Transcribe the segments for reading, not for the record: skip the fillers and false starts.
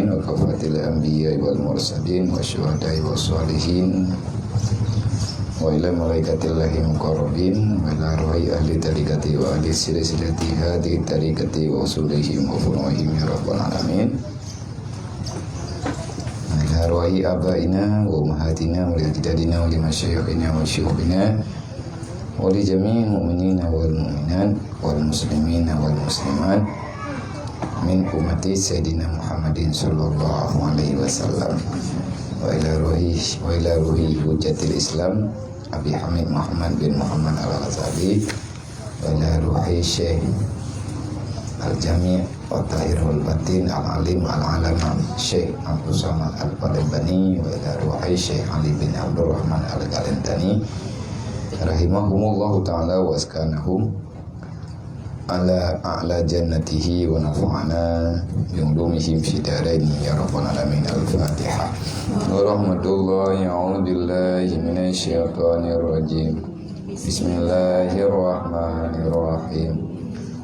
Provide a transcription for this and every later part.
Wafatil anbiya wal mursalin wa syuhada'i wa sholihin wa ila malaikatillahi muqarrabin wa ila ruhi ahli tariqati wa ahli silsilati hadi tariqati wa usulihim wa furu'ihim ya rabbal alamin wa ila ruhi abaina wa ummahatina wa li ajdadina wa li masyayikhina wa syukhina wa li jami'il mu'minina wal mu'minat wal muslimina wal muslimat min ummati Sayyidina Muhammadin sallallahu alaihi wasallam wa ila ruhi hujjatil Islam Abi Hamid Muhammad bin Muhammad Al-Ghazali wa ila ruhi Syekh Al-Jami' wa Tahirul Batin Al-Alim Al-Alama Syekh Abdul Samad Al-Padabani wa ila ruhi Syekh Ali bin Abdul Rahman Al-Galantani rahimahumullahu ta'ala wa askanahum ala a'la jannatihi wa nafa'ana bi ulumihim fi daraini ya rabbal alamin. Al-Fatihah. Wa rahmatullahi a'udzu billahi minasy syaithanir rajim. Bismillahirrahmanirrahim.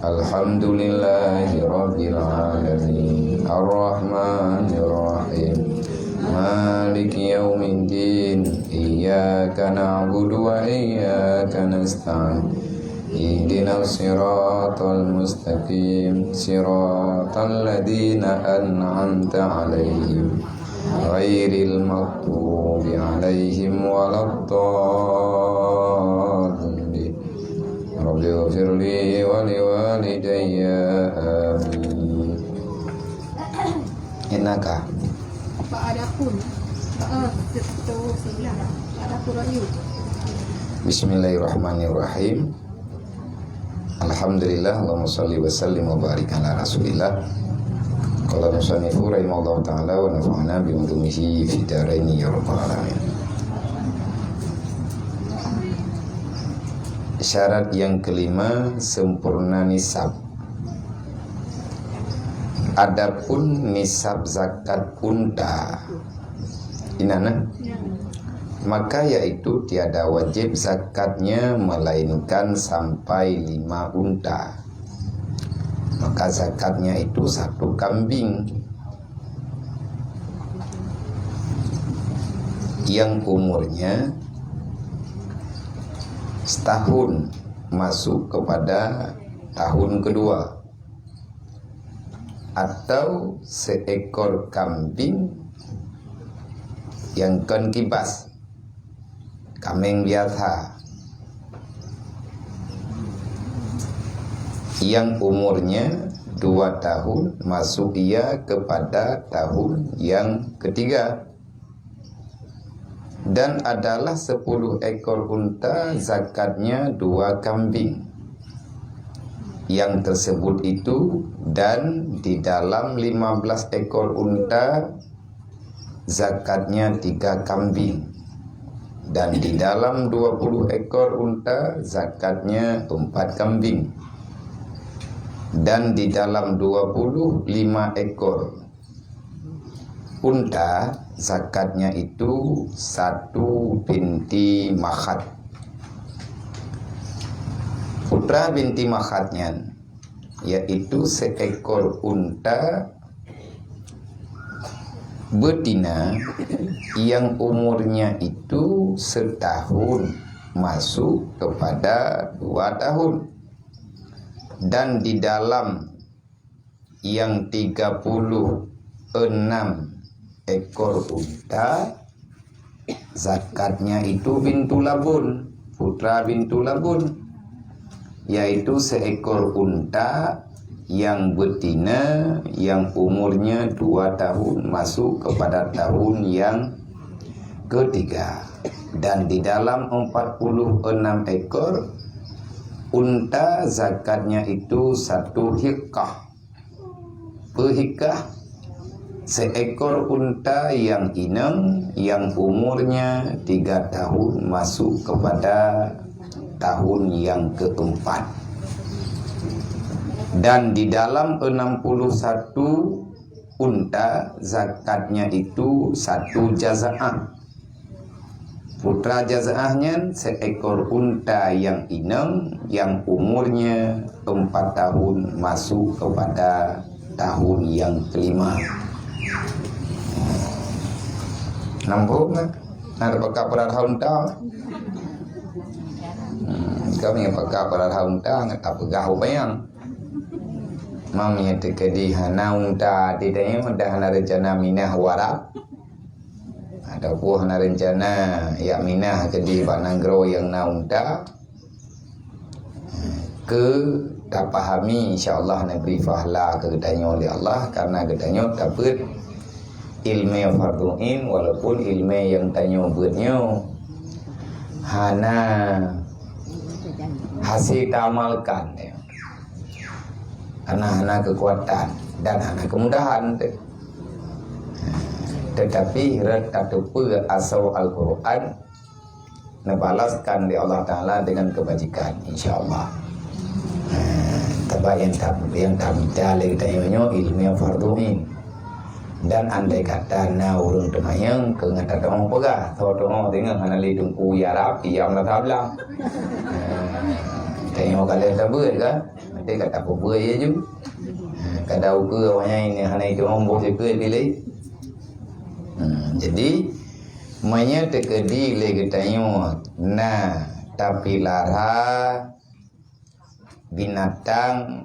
Alhamdulillahi rabbil alamin. Ar-rahmanir rahim. Maliki yaumiddin. Iyyaka na'budu wa iyyaka nasta'in. Ihdina siratal mustaqim siratal ladzina an'amta 'alaihim ghairil maghdubi 'alaihim waladdallin. Rabbighfirli wa liwalidayya amin. Innaka Adapun Bismillahirrahmanirrahim. Alhamdulillah, Allahumma salli wa sallim wa barik ala rasulillah. Qala musannifu rahimahullah ta'ala wa nafa'ana bi ulumihi fi daraini ya rabbal alamin. Syarat yang kelima, sempurna nisab. Adapun nisab zakat unta inana, maka yaitu tiada wajib zakatnya melainkan sampai 5 unta. Maka zakatnya itu 1 kambing yang umurnya setahun masuk kepada tahun kedua, atau seekor kambing yang kibas, kambing biasa yang umurnya 2 tahun masuk ia kepada tahun yang ketiga, dan adalah 10 ekor unta zakatnya 2 kambing yang tersebut itu, dan di dalam 15 ekor unta zakatnya 3 kambing, dan di dalam 20 ekor unta zakatnya 4 kambing, dan di dalam 25 ekor unta zakatnya itu 1 binti makhat. Putra binti makhatnya yaitu seekor unta betina yang umurnya itu setahun masuk kepada 2 tahun, dan di dalam yang 36 ekor unta zakatnya itu bintu labun, putra bintu labun, yaitu seekor unta yang betina yang umurnya 2 tahun masuk kepada tahun yang ketiga, dan di dalam 46 ekor unta zakatnya itu 1 hiqqah. Hiqqah seekor unta yang inang yang umurnya 3 tahun masuk kepada tahun yang keempat, dan di dalam 61 unta zakatnya itu 1 jaza'ah. Putra jazaahnya seekor unta yang inang yang umurnya 4 tahun masuk kepada tahun yang kelima. Nampak kan? Nak pakai pada tahun dah. Kami pakai pada tahun dah, nak apa gahu bayang. Mami tekedi hana unta tidak dah hana rencana minah warap. Ada pun hana rencana ya minah kedi bananggro yang na unta. Ke tak pahami insya-Allah negeri fahla kegedanyo oleh Allah karena gedanyo dapat ilmu farduin walaupun ilmu yang tanyo buatnyo hana hasil tamalkan ya. Karena hana kekuatan dan hana kemudahan tetapi retatupu asal Al-Quran nabalaskan di Allah Ta'ala dengan kebajikan insyaAllah. Tapi yang tak lagi tanya ilmu farduin dan andai kata na urung temayang ke ngata dong pegah tho dong dengan hana lidung ku ya rapi yang na tablang tanya kalian sabut kan nanti kata apa ya ju kada uku awaknya ini hana itu ombo sekali pilih jadi manya tekedi lagi tanya na tapi lara binatang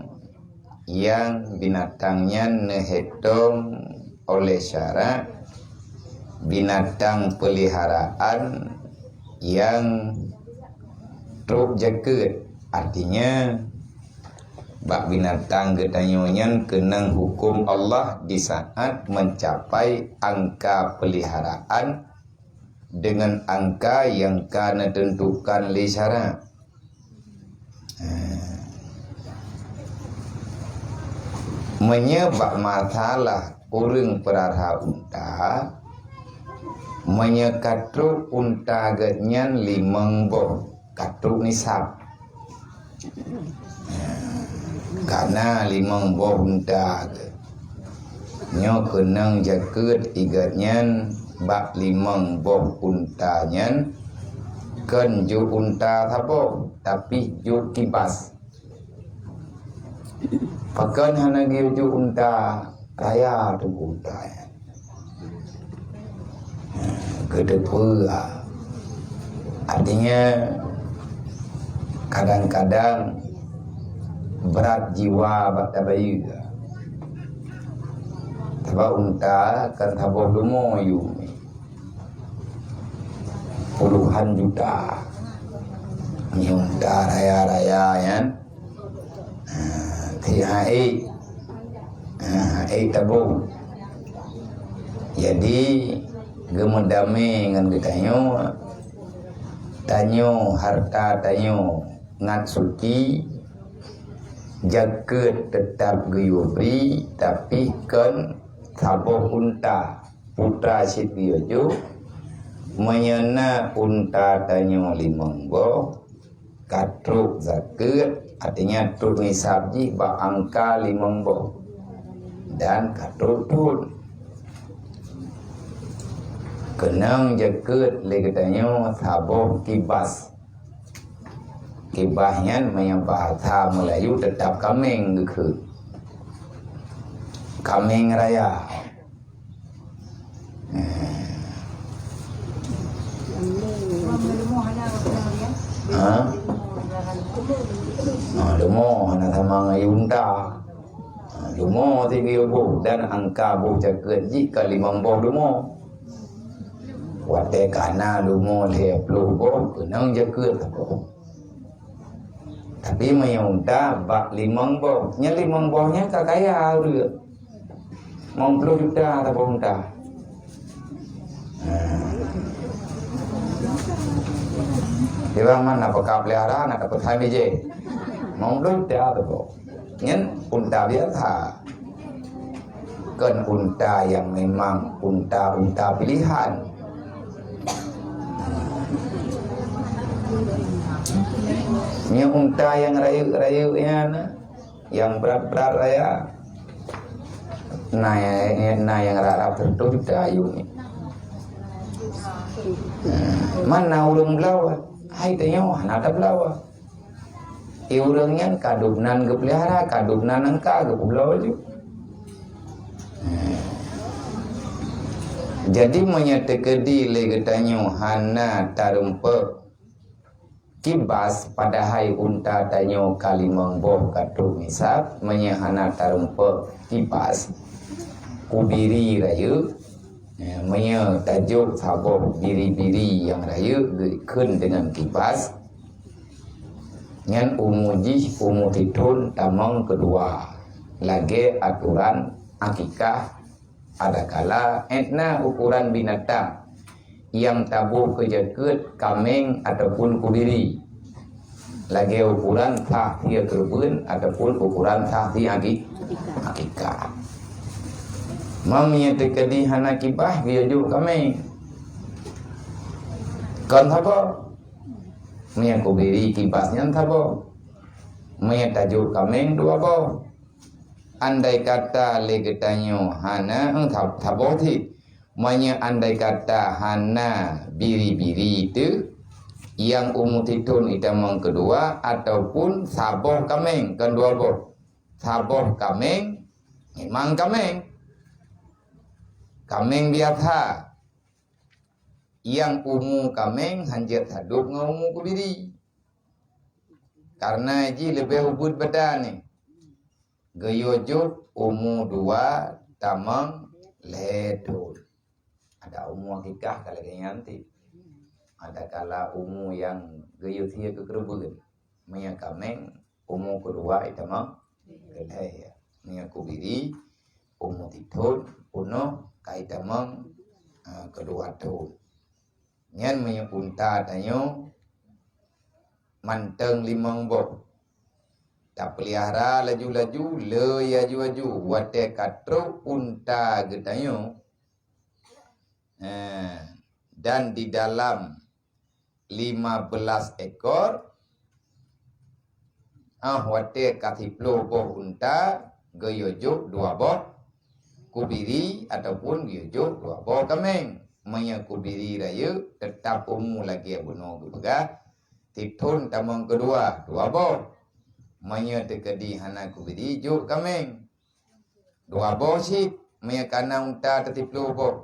yang binatangnya nehetong oleh syarat binatang peliharaan yang truk jaket artinya bak binatang gedanyonya kenang hukum Allah di saat mencapai angka peliharaan dengan angka yang kana tentukan oleh syarat. Menyebab masalah urang perarha unta menyekatruk unta ganyan 5 boh katruk nisab karena 5 boh unta nyo kenang jaket igatnyan bak 5 boh untanyan kan ju unta thapo tapi ju kibas pakan hana gi ju unta raya tu unta ya. Kedepua artinya kadang-kadang berat jiwa bak tabayu taba unta kan tabo dumo yu puluhan juta ni unta raya-raya ya THE tabung. Jadi gemedame dengan getanyo tanyo harta tanyo ngat suci jaket tetap guyubri tapi kan saboh unta putra sitiojo menyena unta tanyo 5 boh katruk zakat artinya truk nisabji ba angka 5 boh dan katruk pun kenang jaket legetanyo saboh kibas kibahnya yang bahasa Melayu tetap kameng ke kameng raya Lumo na thamang ayunta lumo tiga boh dan angka boh jaket jika 5 boh lumo wate kana lumo 10 boh kenang jaket boh tapi mayunta bak 5 boh nya 5 bohnya kakaya udah 50 juta tak unta Dewa mana pakap pelihara nak dapat hai je. Mau belum dia tu. Nyen unta biasa. Kan unta yang memang unta pilihan. Ni unta yang rayu yang berat-berat raya. Nah yang rara tertentu juga ayu ni. Mana ulung belawat? Hai tanya nak ada belawat. Urangnya kadubnan ke pelihara, kadubnan angka ke pulau je. Jadi menyetekedi legetanyo hana tarumpe kibas padahai unta tanyo kalimang boh katu misap menyehana tarumpe kibas kubiri rayu menye tajuk saboh biri-biri yang rayu dikun dengan kibas nyan umuji umutitun tamang kedua lagi aturan akikah ada kala etna ukuran binatang yang tabu kejakut kameng ataupun kubiri lagi ukuran tahti kerbun ataupun ukuran tahti akikah mamnya tekedi hana kibah biajuk kameng kan thabo mia kubiri kibasnya thabo mia tajuk kameng dua bo andai kata legetanyo hana thabo thi manya andai kata hana biri-biri itu yang umutitun itamang kedua ataupun saboh kameng kedua boh saboh kameng memang kameng biasa yang umu kameng hanjat haduk ngumu kubiri karena ji lebih ubud badan ni gayojut umu dua tamang ledul ada umu akikah kalau nanti ada kala umu yang gayut dia kekerbun maya kameng umu kedua itamang gelaya maya kubiri umu titun puno kaitamang kedua tu nyan maya unta tanyo manteng limang boh tak pelihara laju-laju le yaju-aju wate katro unta getanyo dan di dalam 15 ekor wate katiplo boh unta geyojuk dua boh kubiri ataupun geyojuk dua boh kameng maya kubiri raya tetap umu lagi bunuh gepegah titun tamang kedua dua boh maya tekedi hana kubiri juk kameng dua boh sip maya kana unta tetiplo boh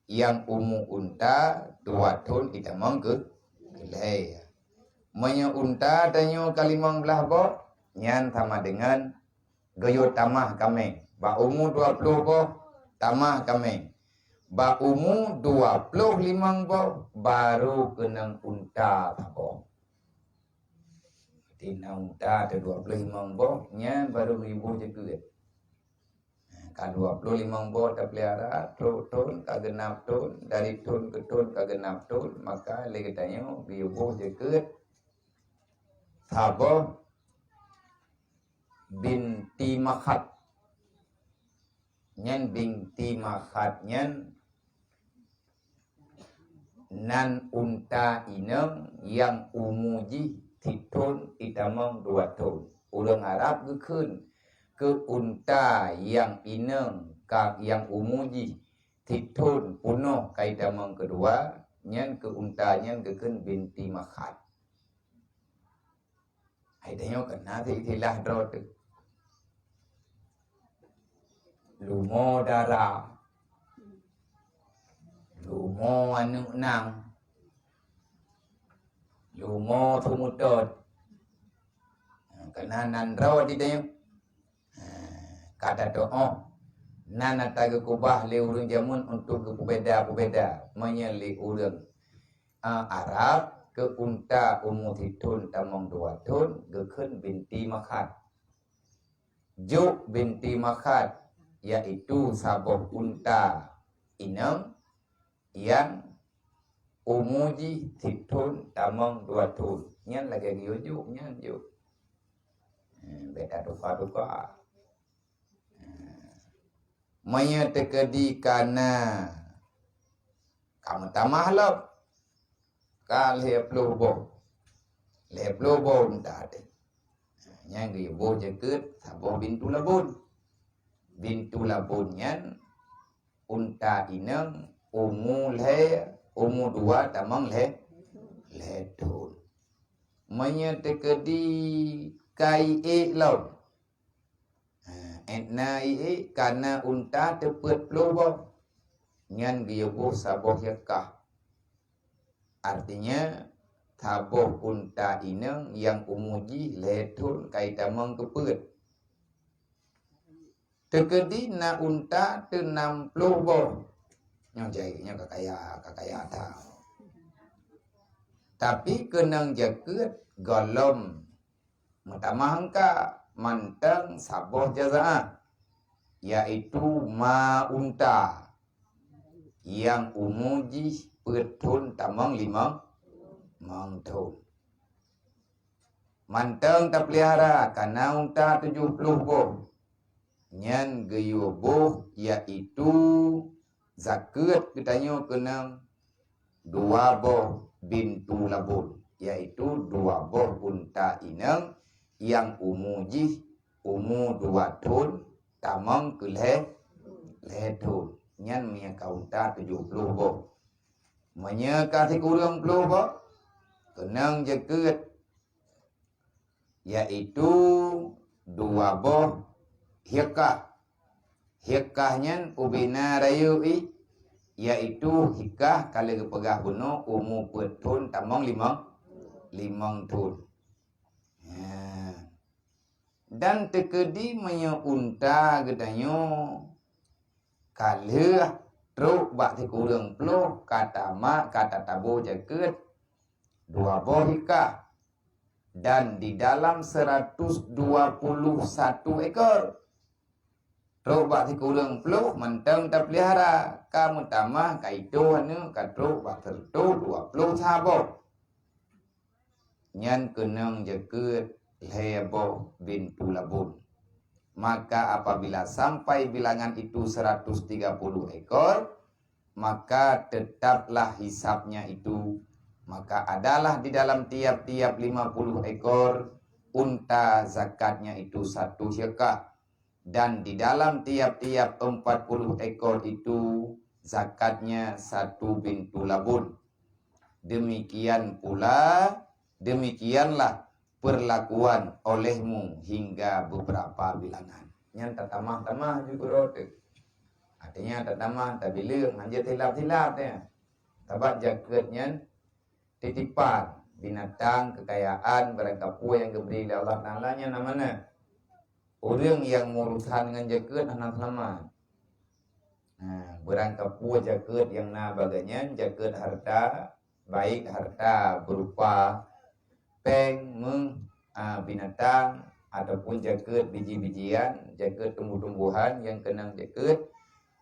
yang umu unta dua tun itamang ke gelai maya unta tanyo kalimang belah boh nyan sama dengan gayo tamah kameng ba umu 20 boh tamah kameng ba umu 25 boh baru kenang unta boh tina unta ada 25 boh nyan baru ribu jegut ka 25 boh tak pelihara tun ka genap tun dari tun ke tun ka genap tun maka legetanyo ribu jegut saboh binti makhat nyan binti makhat nyan nan unta ineng yang umuji titun itamang 2 tahun ulang Arab gekun ke unta yang ineng ka yang umuji titun puno kaitamang kedua nyan ke unta nyan gekun binti makhat aitanyo kena tilah drot lumo darah lumo anu nang lumo thumutot kena nandro di tayo kata doa nana taga kubah le urang jamun untuk ke pubeda menyeli urang Arab ke unta umutitun tamang 2 tun gekun binti makhat juk binti makhat yaitu saboh unta inang yang umuji titun tamang 2 tun nyan lagi juk nyan juk beda duka maya tekedi kana kamu tamah lo kal heplo bo unta de nyan ge bo jegut saboh bintu labun nyan unta inang umu 2 tamang le tun manya tekedi kai lo etna kana unta tepet plo bo nyan giyobuh saboh yakah. Artinya taboh unta inang yang umuji letun kaitamang kepet. Tekedi na unta te 60 boh. Yang jahitnya kakaya tahu. Tapi kenang jaket golom mutamahangka mantang saboh jazaa, yaitu ma unta yang umuji petun tamang 5 mangtun. Mantang tak pelihara karena unta 70 boh. Nyan geyo boh yaitu zakat kitanya kena 2 boh bintu labun, yaitu 2 boh unta inang yang umuji umu 2 tun tamang ke letun. Nyan miaka unta 70 boh. Menyaka si kurang 10 boh kenang jaket yaitu 2 boh hikah. Hikahnya ubina rayui, yaitu hikah kalau pegah bunuh umu petun tamang 5 tun. Dan tekedi menyo unta gedanyo kalau truk bak ti kurang puluh kata mak kata tabo jaket 2 boh hikah. Dan di dalam 121 ekor truk bak ti kurang puluh mentang tak pelihara kamu tamah kaitu anu ka truk bak tertu 20 sabo. Nyan kenang jaket lebo bintu labun. Maka apabila sampai bilangan itu 130 ekor, maka tetaplah hisapnya itu. Maka adalah di dalam tiap-tiap 50 ekor unta zakatnya itu 1 syekah. Dan di dalam tiap-tiap 40 ekor itu zakatnya 1 bintu labun. Demikianlah perlakuan olehmu hingga beberapa bilangan. Yang tamah-tamah juga rote. Artinya tamah tak bilang hanya tilap-tilap ya. Tabat jaketnya titipan binatang kekayaan barang kapu yang diberi oleh Allah Ta'ala nya namanya. Orang yang murusan dengan jaket anak selamat. Barang kapu jaket yang baganya jaket harta, baik harta berupa peng, binatang, ataupun jaket biji-bijian, jaket tumbuh-tumbuhan yang kenang jaket,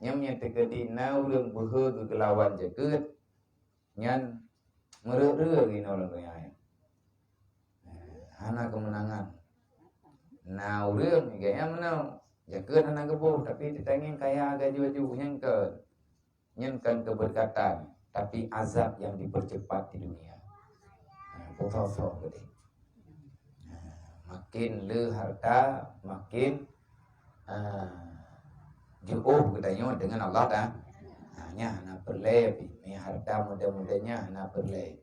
yang tekedi na orang behe kelawan jaket, yang merek-rek ini orang kaya. Hana kemenangan. Nah orang kaya mana jaket hana kebuh, tapi ditangin kaya gaji-gaji nyankan keberkatan, tapi azab yang dipercepat di dunia. Potong gede. Makin le harta makin jauh katanya dengan Allah dah. Hanya nak perle ni harta muda-mudanya nak perle.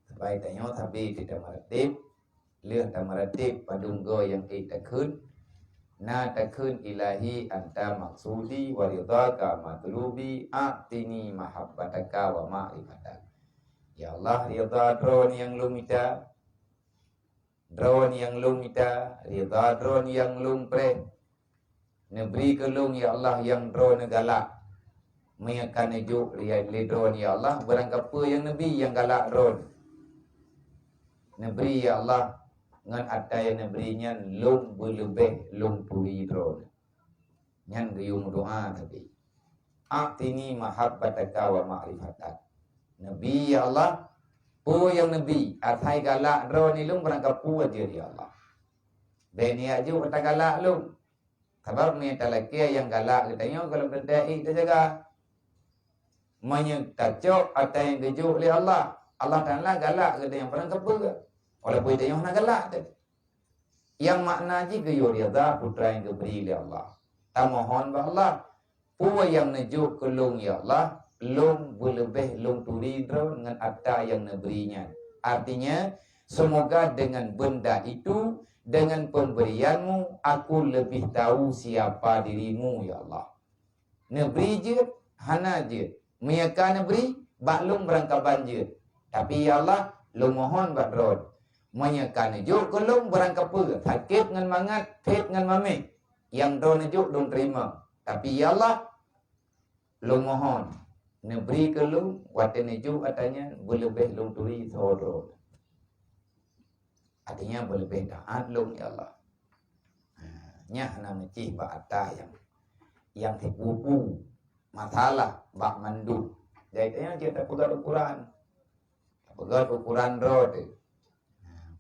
Supaya tanya tapi tidak meratib, le tak meratib padunggo yang kita kun. Na takun ilahi anta maksudi wa ridaka matlubi atini mahabbataka wa ma'rifataka. Ya Allah, ridha drone yang lu minta, ridha drone yang lu pre. Neberi ke lung ya Allah yang drone galak. Menyakan ejuk lihat drone ya Allah, barang apa yang Nabi yang galak drone. Neberi ya Allah ngan ada yang neberinya lung berlebih lung turi drone. Nyan gayung doa tapi. Atini mahabbataka wa ma'rifataka. Nabi ya Allah, pu yang Nabi, atai galak drone ni lung berangkat pu aja ya Allah. Beni aja kata galak lung. Kabar ni talakia yang galak katanya kalau berdai dia jaga. Menyetacok atai yang gejuk oleh Allah. Allah Ta'ala galak kata yang berangkat pu. Walaupun dia yang nak galak tu. Yang makna ji geyo rida putra yang diberi oleh Allah. Tamohon ba Allah, pu yang nejuk ke lung ya Allah. Lung berlebih lung turi drone dengan atta yang neberinya. Artinya semoga dengan benda itu, dengan pemberianmu, aku lebih tahu siapa dirimu ya Allah. Neberi je hana je miakan beri baklum berangkaban je. Tapi ya Allah lu mohon badron miakan juk kelum berangkapa sakit ngan mangat pet ngan mame yang don juk dong terima. Tapi ya Allah lu mohon neberi kelum waten juk katanya berlebih lu turi soro. Artinya berlebih taat lu ya Allah. Nya nama cih ba'ata yang tipu masalah bak mandu. Jadi kita pegang ukuran. Pegang ukuran road.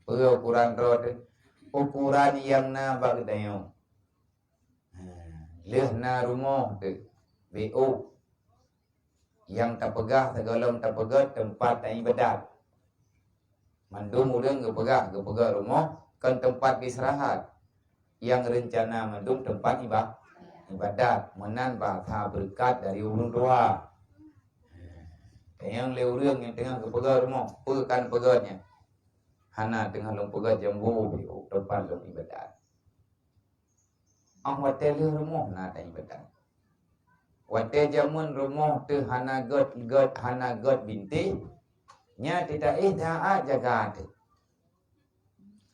Pegang ukuran road. Ukuran yang na bak dayo. Leh na rumah tu. BO. Yang tak pegah segalam tak pegah tempat tak ibadat. Mandu mudah ke pegah rumah kan tempat istirahat. Yang rencana mandum tempat ibadat menan bahasa berkat dari urun doa. Yang leurang yang tengah kepegar rumah pekan pegarnya hana tengah long pegar jambu tempat long ibadat. Ang hotel rumah na ta ibadat. Hotel jamun rumah tu hana god binti nya tidak dah jaga tu.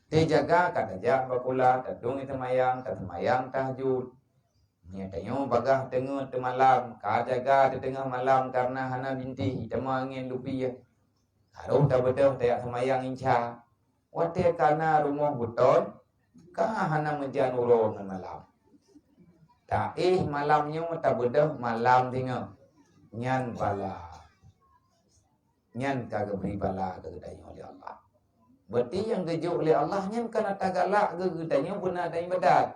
Dia jaga kata jak bakula tadung itu mayang tahajud. Nya tanyo bagah tengah malam, ka jaga di tengah malam karena hana binti tama angin lupi ya. Kalau tak betul tak semayang insya. Wate karena rumah beton ka hana menjan urang malam. Tak malamnya tak betul malam tinggal. Nyan bala. Nyan kagak beri bala ke tanyo oleh Allah. Berarti yang gejuk oleh Allah nyan kana tagalak ke gedanya benar dan ibadat.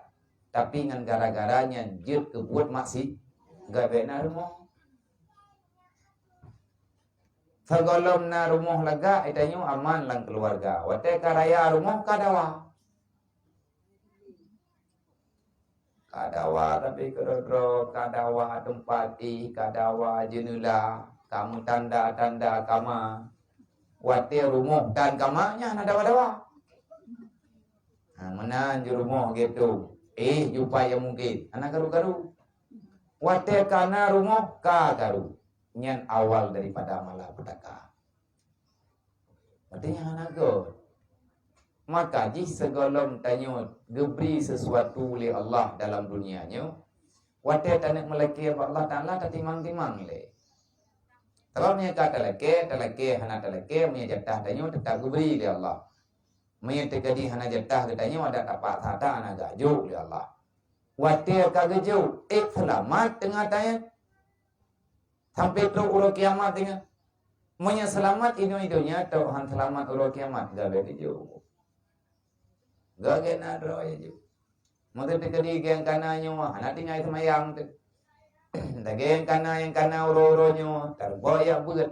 Tapi ngan gara-garanya jid kebuat maksi gak benar rumah. Sagolom na rumah lega itanyo aman lang keluarga. Wate karaya rumah kadawa. Kadawa tapi kerodro kadawa tempati kadawa jenela kamu tanda-tanda kama. Wate rumah dan kamarnya ada dawa-dawa. Mana je rumah gitu. Jumpa yang mungkin. Anak garu-garu. Wate kana rumah ka garu. Nyan awal daripada malapetaka. Artinya anak god. Maka jih segolong tanya geberi sesuatu oleh Allah dalam dunianya. Wate tanak melaki Allah Ta'ala tak timang-timang le. Kalau punya kata teleke, hana teleke, punya jatah tanya tetap geberi oleh Allah. Punya terjadi hana jatah katanya ada tapak tata hana gajuk oleh Allah. Watir kagajuk, selamat tengah tanya. Sampai teruk urut kiamat tengah. Punya selamat hidupnya, Tuhan selamat urut kiamat. Gak boleh gajuk. Gak kena doa ya juk. Maka terjadi yang kananya, hana tinggal semayang tu. Daging yang kana uro-uronyo terboyak buat.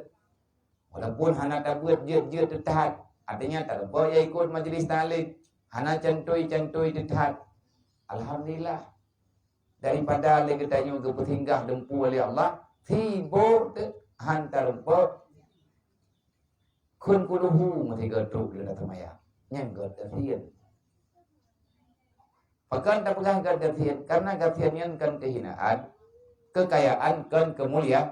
Walaupun hana tak buat jut tertahat. Artinya terboyak ikut majlis talik. Hana cantui tertahat. Alhamdulillah. Daripada lagi tanya kepetinggah dempu oleh Allah. Sibuk hantar empok. Kun kuluhu mesti gertuk dia datang maya. Yang gertian. Pakan tak pegang gertian. Karena gertiannya kan kehinaan. Kekayaan kan kemuliaan.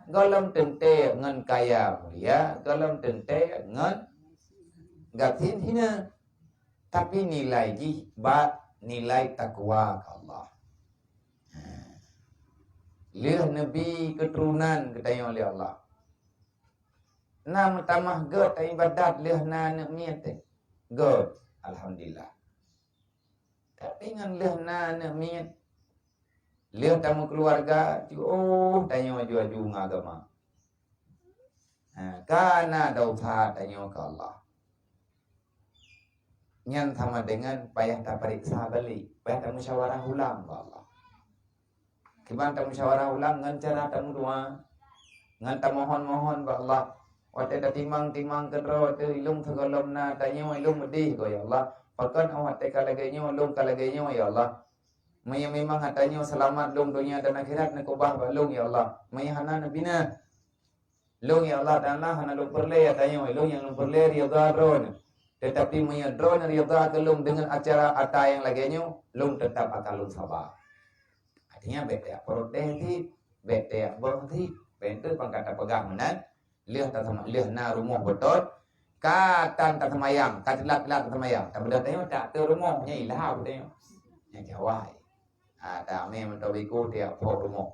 Galam tente ngan kaya mulia, galam tente ngan gatin hina. Tapi nilai nilai takwa ke Allah. Leh nabi keturunan katanya oleh Allah. Nam tamah god ibadat leh na niat. God alhamdulillah. Tapi ngan leh na niat lihat tamu keluarga, tanya maju-maju agama. Karena dosa tanya ke Allah. Nyan sama dengan payah tak periksa balik, payah tak musyawarah ulang ke Allah. Kiban tak musyawarah ulang ngan cara tamu doa, ngan tak mohon-mohon ke Allah. Waktu dah timang-timang kedro tu ilung segalom na tanya ilung medih ke ya Allah. Pakan awak tekalagainya ilung kalagainya ya Allah. Maya memang hatanya selamat long dunia dan akhirat nak ubah balong ya Allah. Maya hana nabina. Long ya Allah Ta'ala hana long perle hatanya long yang long perle riyadha drone. Tetapi maya drone riyadha kelong dengan acara ata yang laginya long tetap akan long sabar. Artinya beda proteksi bete berhenti bente pangkata pegang nan lihat tak sama lihat na rumah betul katan tak semayang katelat tak semayang tak benda tengok tak tu rumahnya ilah tengok yang jawai ada memang tabiku dia pok rumah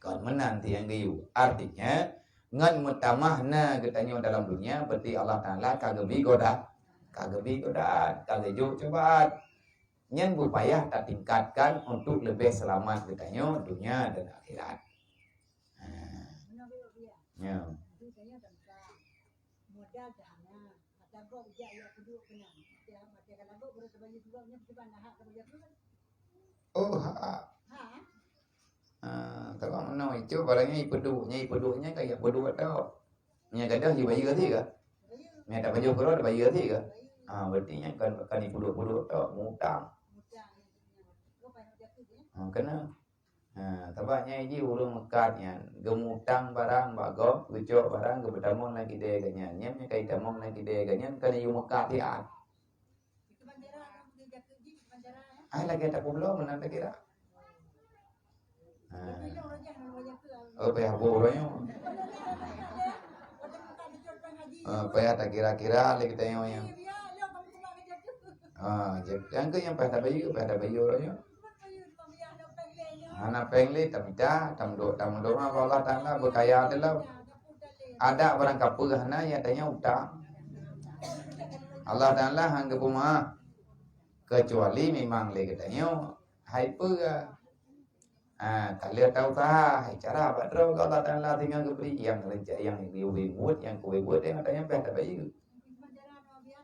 còn menanti yang gayu artinya ngan mutamahna katanya dalam dunia berarti Allah Taala kagak bigoda kagak juk coba nyen berupaya tak tingkatkan untuk lebih selamat katanya dunia dan akhirat. Ya. Oh, kalau mana itu barangnya ipudunya kayak bodoh atau nya gadah di bayi ke? Nya tak baju kero ada bayi ke? Berarti nya kan ipudu atau ngutang. Kena. Tabaknya ini urung mekatnya gemutang barang bagok ucok barang gebedamon lagi deh ganyan nya kai damon lagi deh ganyan kan yu mekat ya. Lagi tak pulau mana tak kira. Payah bolanya. Payah tak kira-kira lagi tengoknya. Yang ke yang payah tak bayu orangnya. Anak pengli tamida tamdo Allah Taala berkaya adalah ada barang kapur hana yang tanya utang. Allah Taala hangga puma kecuali memang lagi tanya hai pura. Kalau tahu sah cara badro Allah Taala tinggal beri yang rencana yang dibuat yang kue buat yang katanya payah tak bayu.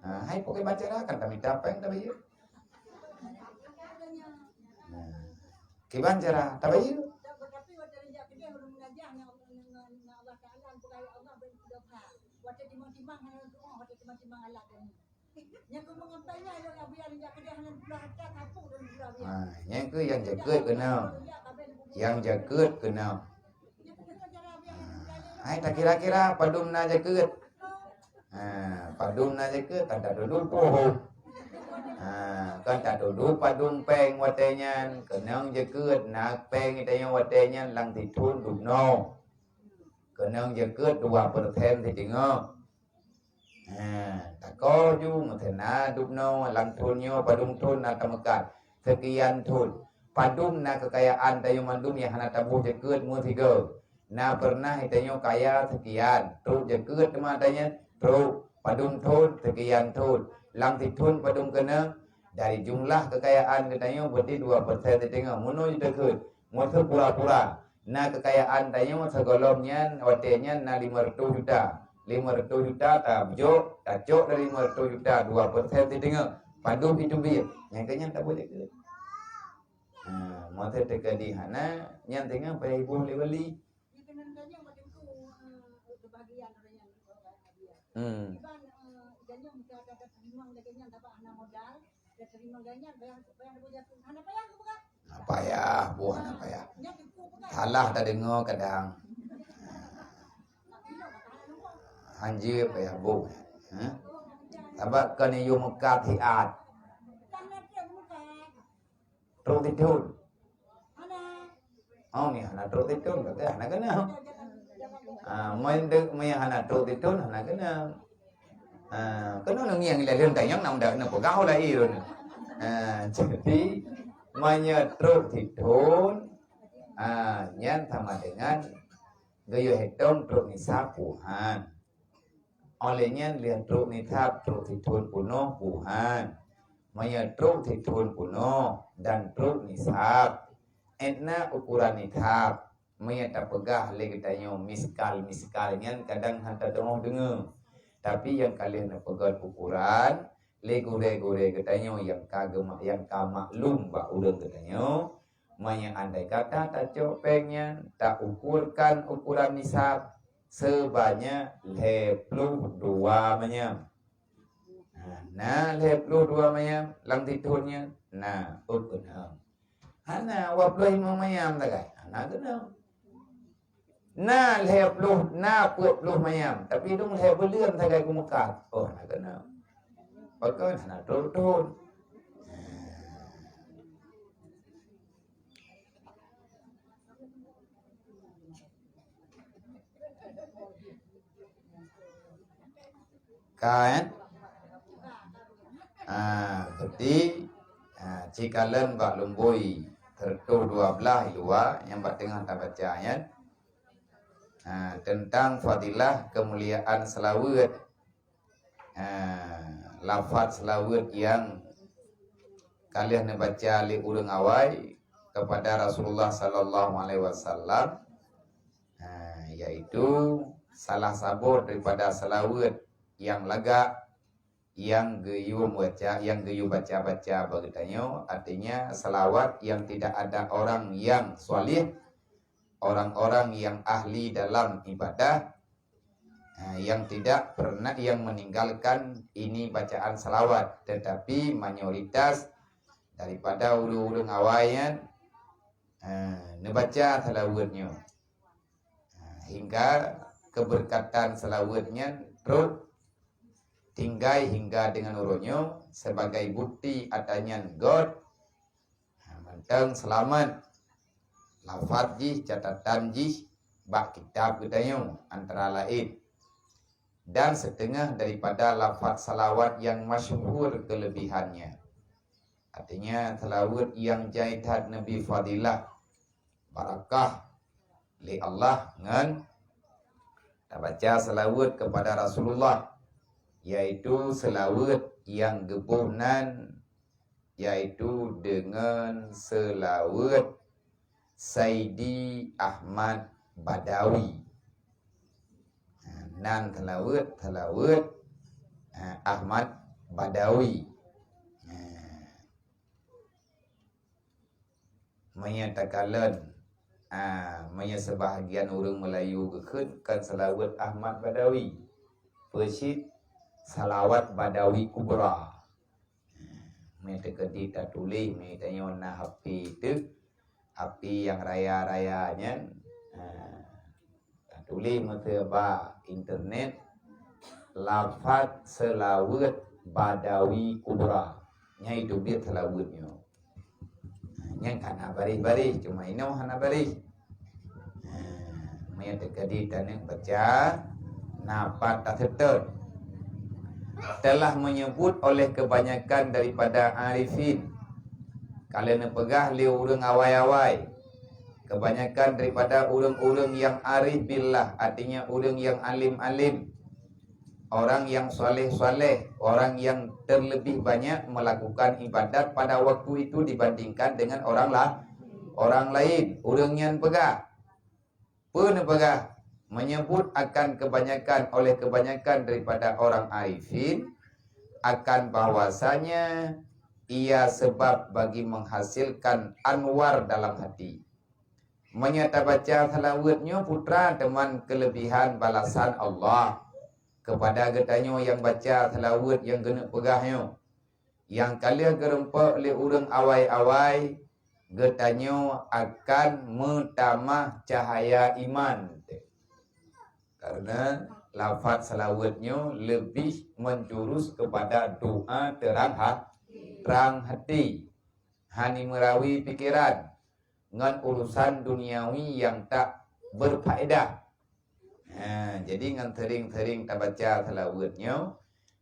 Hai pakai baca kan kami dapat tak bayu. Kiban cara tak bayu. Yang ke yang jaget kenal. Yang jaget kenal. Hai tak kira-kira padum na jaget. Padum na jaget kan tak duduk poho. Kan tak duduk padum peng watenya kenang jaget nak peng itanya watenya lang titun dubno. Kenang jaget 2% thì tengok. Tak kau ju methena dubno lang tunyo padum tun na tamakat sekian tun. Padum na kekayaan tayo mandum yang hana tabuh jaget mu 3. Na pernah itanya kaya sekian. Truk jaget matanya truk padum tun sekian tun. Lang titun padum kena dari jumlah kekayaan katanya berarti 2% tengok. Muno juta ke. Mutu pura-pura. Na kekayaan tanya segolongnya watenya na 500 juta. 500 juta tabjok, tacok dari 500 juta 2% tengok. Padum itu biar. Yang kenya tak boleh ke. Masa teka di hana yang tengok pada ibu boleh beli. Payah, buah payah. Salah tak dengar kadang. Anjir payah bu. Sebab kan yu mekat hiat. Truk titun. Oh ni anak truk titun kata anak kena. Main dek main anak truk titun anak kena. Kena nang yang lain tayang nam dak nak pegau lah iun. Jadi main truk titun nyan sama dengan gaya hitung truk nisab puhan. Olehnya lihat truk nisab truk titun puno puhan. Main truk titun puno dan truk nisab. Etna ukuran nisab. Main tak pegah lagi tanya miskalnya kadang hantar tengok dengar. Tapi yang kalian nak pegang ukuran legure katanya yang kamaklum bak urang katanya. Maya andai kata tak copengnya tak ukurkan ukuran nisab sebanyak 22 manyam. Nah 22 manyam lang titulnya. Nah ukunam. Hana 25 manyam tak kai. Nah kenal. Nah 40 manyam. Tapi dong 40 tak kai kumekat. Oh nah kenal. Pakai nah turun. Kan? Berarti cikalan bak lumbui tertu 12 ilua yang bak tengah tak baca ayat tentang fadilah kemuliaan selawat, lafaz selawat yang kalian baca li urang awai kepada Rasulullah sallallahu alaihi wasallam, yaitu salah satu daripada selawat yang lega, yang geyu baca begitu. Artinya selawat yang tidak ada orang yang salih, orang-orang yang ahli dalam ibadah, yang tidak pernah yang meninggalkan ini bacaan selawat, tetapi mayoritas daripada urang awayan nebaca selawatnya, hingga keberkatan selawatnya terus tinggal hingga dengan uronyo sebagai bukti adanya God mentang selamat lafaz jih catatan jih bak kitab kita antara lain, dan setengah daripada lafaz salawat yang masyhur kelebihannya. Artinya salawat yang jaitat Nabi fadilah barakah li Allah ngan baca salawat kepada Rasulullah, yaitu selawat yang gebuhnan, yaitu dengan selawat Sayyidi Ahmad Badawi. Nan selawat Ahmad Badawi menyatakan sebahagian orang Melayu kan selawat Ahmad Badawi persit salawat Badawi Kubra. Mereka kita tulis, mereka tanya api itu, api yang raya-rayanya, tulis mata internet, lafaz selawat Badawi Kubra, nya itu biar selawatnya. Yang kana baris-baris, cuma ini hana baris. Mereka kita yang baca, nafas tak setut. Telah menyebut oleh kebanyakan daripada arifin, kalian pegah li urang awai-awai, kebanyakan daripada urang-urang yang arif billah, artinya urang yang alim-alim, orang yang soleh-soleh, orang yang terlebih banyak melakukan ibadat pada waktu itu dibandingkan dengan orang lain. Urang yang pegah menyebut akan kebanyakan oleh kebanyakan daripada orang arifin akan bahwasanya ia sebab bagi menghasilkan anwar dalam hati. Menyata baca salawatnya putra teman kelebihan balasan Allah kepada getanyo yang baca salawat yang kena pegahnya, yang kalian gerempak oleh urang awai-awai getanyo akan mentamah cahaya iman. Karena lafaz salawatnya lebih menjurus kepada doa terang hati, hani merawi pikiran dengan urusan duniawi yang tak berfaedah. Jadi dengan sering-sering tak baca salawatnya,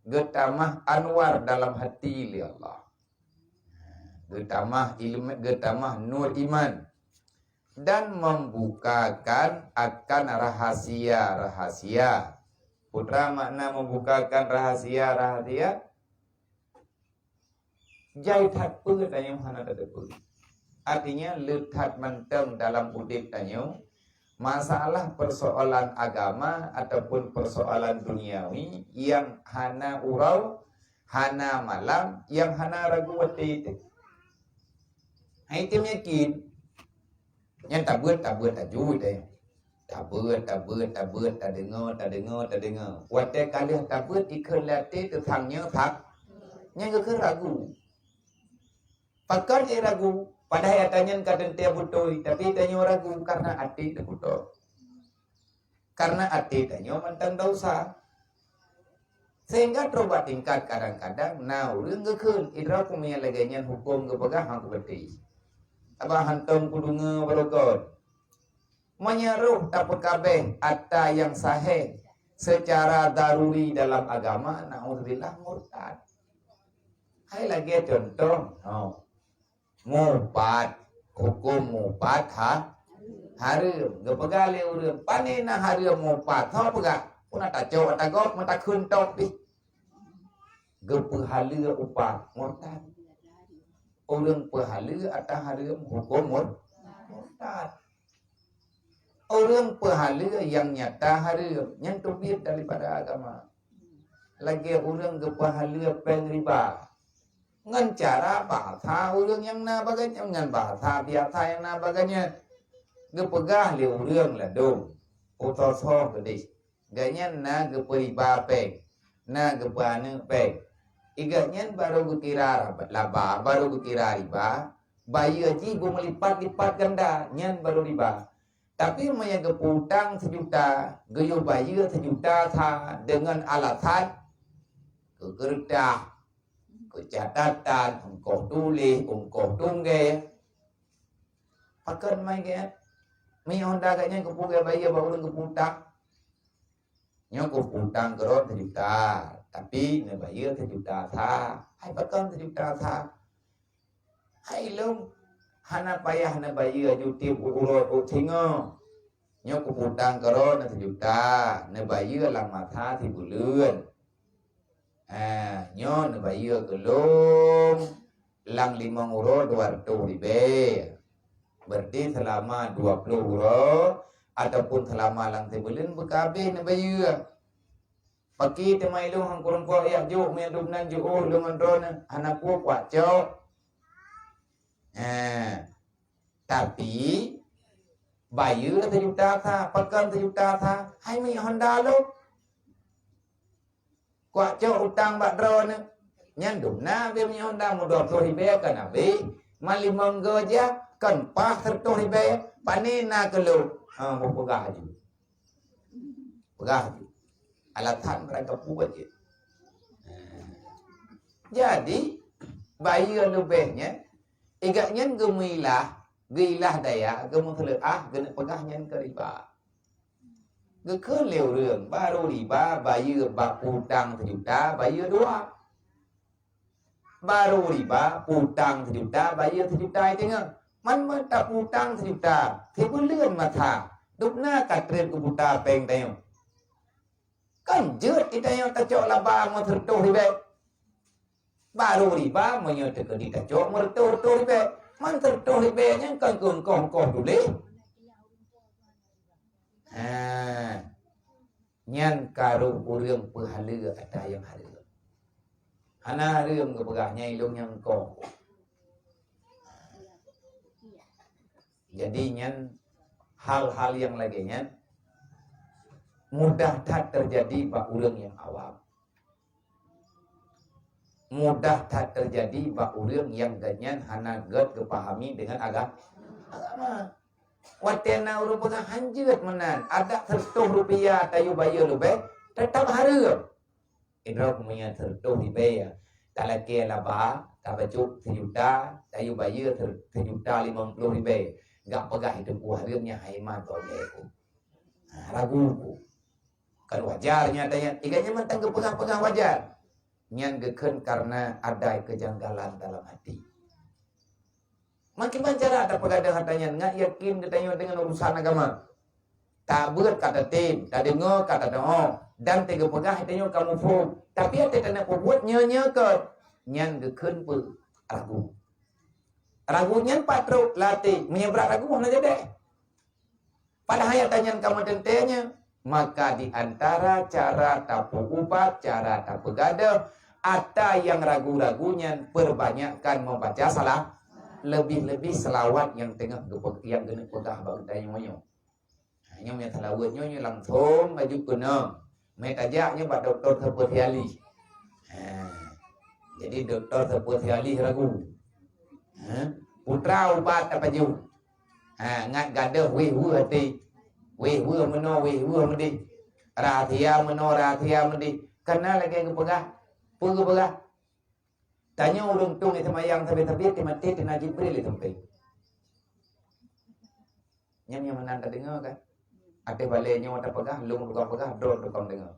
getamah anwar dalam hati li Allah, getamah ilmu, getamah nur iman, dan membukakan akan rahasia-rahasia. Putra makna membukakan rahasia-rahasia jaitat pengetanya hana tadepun. Artinya lekat menteng dalam udip tanyo masalah persoalan agama ataupun persoalan duniawi yang hana urau, hana malam, yang hana ragu wati itu. Itu yakin yang tabut tajud deh. Tabut tak dengar. Wate kalian tabut ikhlas tu thangnya thak. Yang ke ragu. Pakar je ragu. Padahal tanya kadang dia butuh, tapi tanya ragu karena hati dia butuh. Karena hati tanya mentang dosa. Sehingga coba tingkat kadang-kadang, nah urang gekeun idra punya laganya hukum kepegah hang beti. Abah hantam kudunga balokon. Menyeruh dapat kabeh atta yang sahih secara daruri dalam agama, na'udzubillah murtad. Hai lagi contoh, mupat, hukum mupat harum, gepegale urang, panena harum mupat, pegak, puna tak cowok tak gok, mata kuntok di, gepehala upat murtad. Orang pahala atau harum hukum murtad. Orang pahala yang nyata haram, yang terbit daripada agama. Lagi orang ke pahala peng riba. Ngan cara bahasa orang yang na baganya, ngan bahasa biasa yang na baganya. Gepegah le orang lah dong. Utosoh kedis. Ganyan na geperiba peng. Na gepana peng. Igaknya baru kira laba, baru kira riba. Bayi haji melipat-lipat ganda, nyan baru riba. Tapi yang keputang 1 juta, gayo bayar 1 juta tha dengan alasan kekerdah, kecatatan, ongkos tulis, ongkos tunggal. Pakan mai ke? Mi Honda katnya kepugai bayar baru keputang. Nya keputang kerot 1 juta, tapi ne bayar 1 juta tha. Hai pakan 1 juta tha. Hai long hana payah na bayar juti urut utingo. Nyo kuputang karo na 1 juta, na bayar lama tha thì bulan. Nyo na bayar kelong lang 5 urut 200 ribu. Berarti selama 20 urut ataupun selama lang sebulan berkabeh na bayar. Pagi temai long hang kurang ko ya juk me dumnan juk long andron anak ku kwat cok. Tapi bayar 1 juta tha, pakan 1 juta tha, hai mi Honda lo. Kuat cok utang bak drone, nyan dumna be mi Honda mo 20 ribu kan abi, mali monggo aja kan pas 100 ribu, panina kelo, mau pegah aja. Pegah aja. Alatan mereka buat je. Jadi bayar lebihnya igaknya gemilah daya gemung gena pegahnya ke riba. Ge leu reung baru riba bayar bak utang 1 juta bayar 2. Baru riba utang 1 juta bayar 1 juta tengok. Man tak utang 1 juta, thì bulan mata. Dupna katret ku buta peng tengok. Kan jut kita yang tacok laba mo 30 ribu. Baru riba mo yo teke di tacok mo 30 ribu. Man 30 ribu nya kan kong dulu. Nyan karo urang pahala ada yang harum. Ana harum ke pegahnya ilung yang kong. Jadi nyan hal-hal yang lainnya mudah tak terjadi bak urang yang awam. Mudah tak terjadi bak urang yang ganyan hana get kepahami dengan agama. Watena urang pegah hanjut menan, ada 100 rupiah tayu bayar lebih, tetap harum. Idrok punya 100 ribu. Kalau ke laba, tak bacuk 1 juta, tayu bayar 1 juta 50 ribu. Gak pegah hidup harimnya haiman togeku. Raguku. Kan wajarnya tanya, iganya mentang ke pegang-pegang wajar. Nyan geken karena ada kejanggalan dalam hati. Makin cara ada pegadang hatanya, nggak yakin katanya dengan urusan agama. Tak buat kata tim, tak dengar kata doa, dan tiga pegah hatanya kamu fuk. Tapi ada tanda buat nyonya ke, nyan geken pe ragu. Ragunya patro latih menyebrak ragu mana jadi. Pada hayatnya kamu tentenya. Maka di antara cara tapu ubat, cara tapu gada, ada yang ragu-ragunya perbanyakkan membaca salah, lebih-lebih selawat yang tengah yang kena pegah bang tanya moyo. Hanya yang selawatnya nya langsung maju kena, metajaknya bak doktor spesialis. Jadi doktor spesialis ragu. Putra ubat apa ju? Ngat gada hu hati. Weh meno medi rahasia medi karena lagi kepegah tanya urung tung itu mayang tapi mati tina Jibril itu sampai nyam menanda dengar kan Ate balenyo ta pegah lung tukang pegah drone tukang dengar.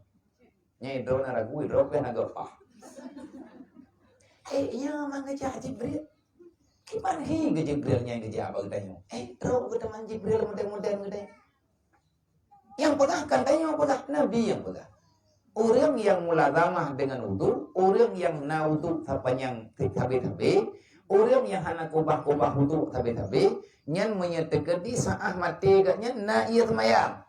Nyai drone ragu drone pe na gopah. Ya mang kerja Jibril. Kipan hi ke Jibril nyai kerja apa katanya. Drone ke teman Jibril model-model katanya. Yang pegah kan tanya pegah Nabi yang pegah. Orang yang mulazamah dengan wudu, orang yang na wudu sepanjang tabe-tabe, orang yang hana kubah-kubah wudu tabe-tabe, nyan menyatakan di saat mati gaknya na iya semayang.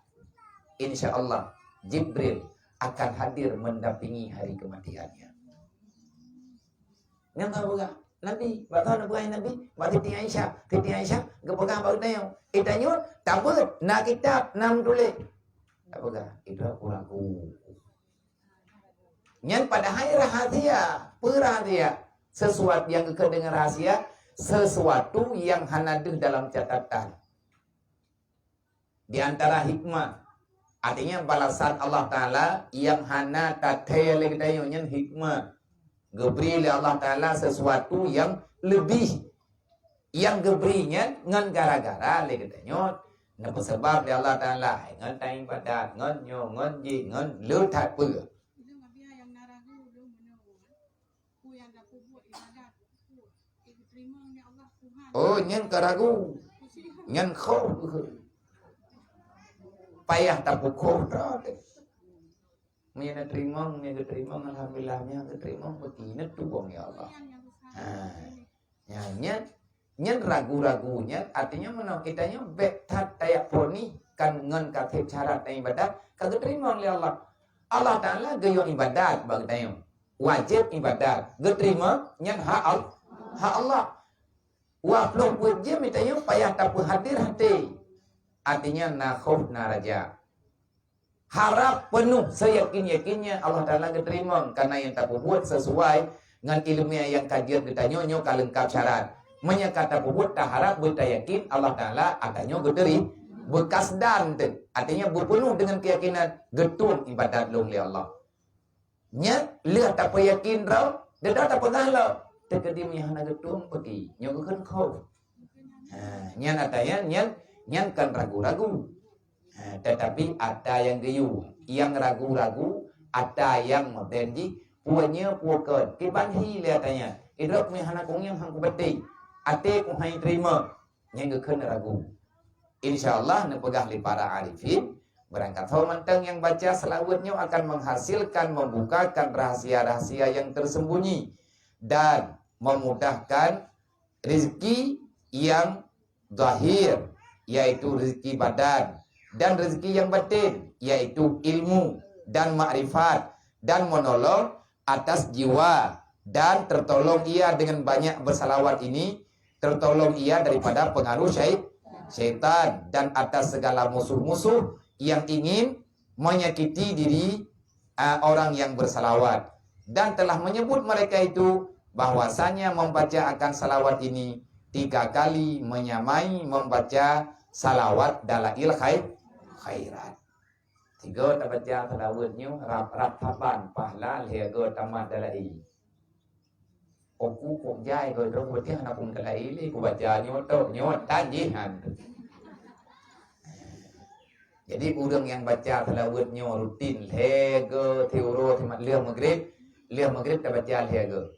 Insyaallah Jibril akan hadir mendampingi hari kematiannya. Nyan tahu gak? Nabi, bakal Nabi, Titi Aisyah, gepegah bau tanya. Itanya, tak apa, nak kitab, nam tulis. Tak apa, itu aku ragu. Nyan pada hari rahasia, perahsia, sesuatu yang kekal dengan rahasia, sesuatu yang hanaduh dalam catatan. Di antara hikmah, artinya balasan Allah Ta'ala yang hana tataya lagi tayo, nyan hikmah. Geberi oleh Allah Ta'ala sesuatu yang lebih, yang geberinya ngan gara-gara lagi tayo. Napa sebab dia Allah Ta'ala ngan taing padat, ngan nyo, ngan ji, ngan letak pula. Oh, nyan karagu, nyan kau, payah tak pukul dah. Mungkin terima, alhamdulillahnya terima begini tu bang ya Allah. Nyan ragu-ragunya, artinya mana kitanya betat tayak poni kan ngan kata syarat ibadat, kagak terima oleh Allah. Allah Ta'ala gayo ibadat bagi tayo, wajib ibadat, geterima nyan hak Allah. Wah belum wajib tayo payah tak hadir hati, artinya na khauf na raja. Harap penuh seyakin-yakinnya Allah Ta'ala keterima karena yang tak buat sesuai dengan ilmiah yang kajian kita nyo kalengkap syarat. Menyakata buat tak harap kita yakin Allah Ta'ala akannya gederi bekas dan artinya berpenuh dengan keyakinan getun ibadat long li Allah. Nya lihat tak yakin raw dedah tak pengala terkedim yang hana getun pergi nyo kan kau. Nyan atanya nyan kan ragu-ragu. Tetapi ada yang geyu, yang ragu-ragu, ada yang berjanji, puanya puakan. Kiban hi lihatnya, idrak mi hana kong yang hang kubati, ate kong hai terima, yang gekan ragu. Insyaallah nepegah li para arifin, berangkat manteng yang baca selawatnya akan menghasilkan, membukakan rahasia-rahasia yang tersembunyi dan memudahkan rezeki yang zahir, yaitu rezeki badan. Dan rezeki yang batin, yaitu ilmu dan makrifat, dan menolong atas jiwa, dan tertolong ia dengan banyak bersalawat ini, tertolong ia daripada pengaruh syaitan, dan atas segala musuh-musuh yang ingin menyakiti diri orang yang bersalawat. Dan telah menyebut mereka itu bahwasanya membaca akan salawat ini 3 kali menyamai membaca salawat dalail khairat. 3 tak baca salawatnya rataban pahala lega tamat dalai. Aku kok jai ko dong berarti anak pun dalai li ku baca nyot tajihan. Jadi orang yang baca salawatnya rutin lega teuro temat liang maghrib tak baca lega.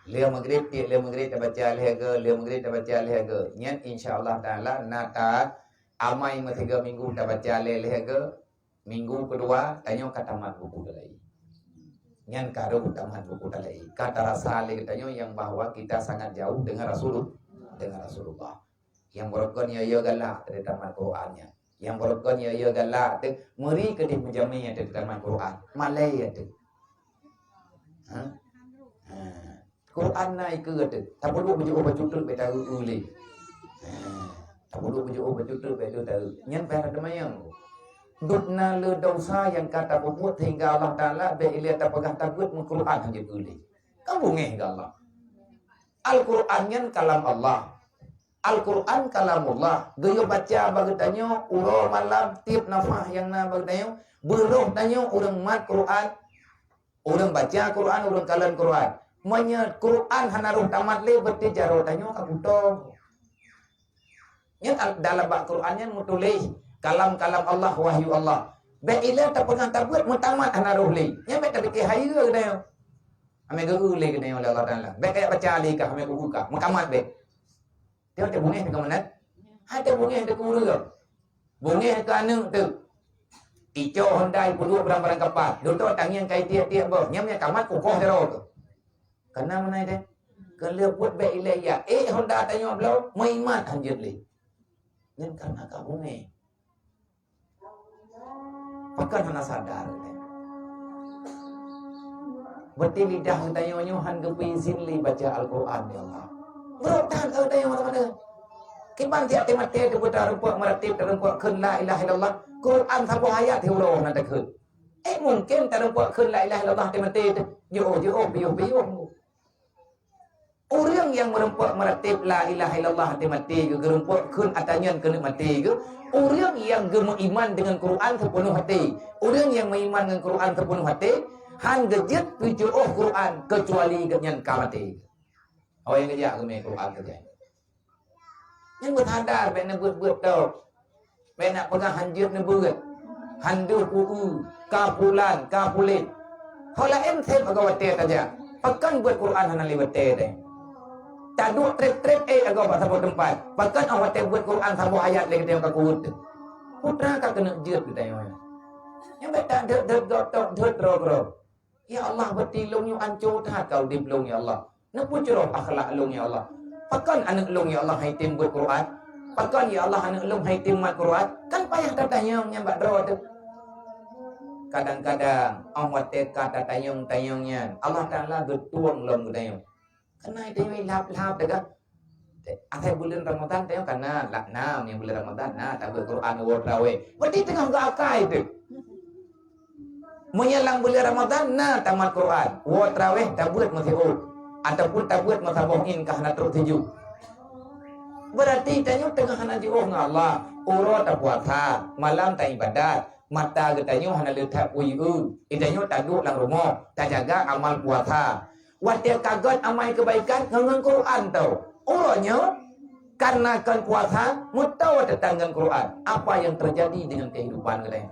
Liang maghrib tak baca lega, liang maghrib tak baca lega. Nyan insyaallah taala nata amai 3 minggu tak baca lega. Minggu kedua tanya katamat buku dalai. Nyan karo tamat buku dalai. Kata rasa katanya yang bahwa kita sangat jauh dengan Rasulullah. Yang berokon ya galak dari tamat Qur'annya. Yang berokon ya galak meri ke di menjaminya dari tamat Qur'an. Malay tu. Quran naik ke tak perlu baju tu beta uli. Tak perlu baju tu beta tahu. Nyan pada demayang. Dutna le dosa yang kata buat hingga Allah Ta'ala be'ilia tapagah takut Al-Quran hanya uli. Kamu ngeh ke Allah. Al-Quran yang kalam Allah. Al-Quran kalamullah. Gaya baca bagatanya uro malam tiap nafah yang na bagatanya beruh tanya orang mat Quran. Orang baca Quran, orang kalam Quran. Menyat Quran hanaruh tamat le berarti jaro tanya kabuto. Yang dalam bak Quran yang mutulis Kalam-kalam Allah, wahyu Allah. Bila tak pegang tak buat mutamat hana rohli. Nya bet tak fikir haya ke dah. Ame guru le ke dah oleh Allah Taala. Bet kayak baca ali ka ame guru ka. Makamat bet. Dia tak bungeh ke mana? Ada bungeh de guru ke. Bungeh ke anu tu. Ijo Hyundai puluh barang-barang kapal. Dulu tangian kai tiap-tiap ber. Nya kamat kokoh dero tu. Karena mana dia? Kalau buat bet ilaya. Honda tanya belau, maimat hanjut li. Nya karena ka bungeh. Pakan hana sadar. Berarti lidah tanya-nyo han izin li baca Al-Quran ya Allah. Berotan ada yang mana? Kiban tiap temate de putar rupa meratib terempuak keun la ilaha illallah. Quran sampai ayat heuroh na tak keun. Mungkin terempuak keun la ilaha illallah temate tu. Yo biyo. Orang yang merempuak meratib la ilaha illallah mati ke gerempuak keun atanyan kena mati ke. Orang yang beriman dengan Quran sepenuh hati. Orang yang beriman dengan Quran sepenuh hati, han gejit tujuh Quran kecuali genyan kamati. Oh yang gejak ke Quran kerja. Yang bersadar nak buat tau. Nak pegang hanjut nak buat. Handu kapulan, kapulit. Hola em agawate saja. Pakan buat Quran hana liwate deh. Tak duk trip agak bahasa tempat. Bahkan awak buat Quran sampai ayat lagi tengok kakut. Putra kak kena jut kita yang. Yang betul dot. Ya Allah bertilung yang ancur tak kau diblung ya Allah. Nak pucurah akhlak long ya Allah. Bahkan anak long ya Allah hai tim buat Quran. Bahkan ya Allah anak long hai tim mat Quran. Kan payah datanya yang bak dro tu. Kadang-kadang awak kata tayung-tayungnya. Allah Taala bertuang long kita yang. Karena itu yang lap dekat. Akhir bulan Ramadan tengok karena laknam yang bulan Ramadan tak berquran wa tarawih. Berarti tengah enggak akal itu. Menyelang bulan Ramadan tamat Quran, wa tarawih tak buat masihud ataupun tak buat masabohin kah nak terus tuju. Berarti tengok tengah hana diuh dengan Allah, urut tak puasa, malam tak ibadat, mata getanyo hana letak uyu. Idanyo tak duduk lang rumah, tak jaga amal puasa. Watia kagot amal kebaikan dengan Quran tau. Orangnya karena kan puasa mutawa tentang Quran. Apa yang terjadi dengan kehidupan kita?